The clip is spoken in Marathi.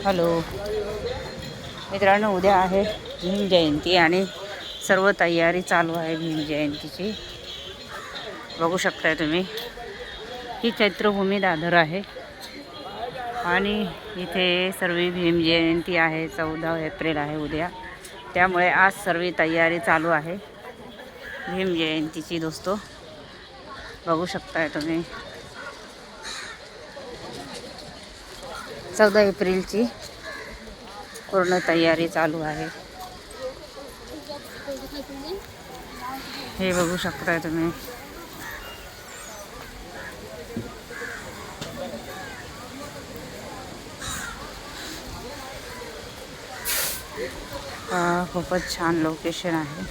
हॅलो मित्रांनो, उद्या आहे भीम जयंती आणि सर्व तयारी चालू आहे भीम जयंतीची। बघू शकताय तुम्ही, ही चैत्रभूमी दादर आहे आणि इथे सर्व भीम जयंती आहे। 14 एप्रिल आहे उद्या, त्यामुळे आज सर्व तयारी चालू आहे भीम जयंतीची। दोस्तों बघू शकताय तुम्ही, 14 एप्रिलची पूर्ण तयारी चालू आहे। हे बघू शकताय तुम्ही, खूपच छान लोकेशन आहे।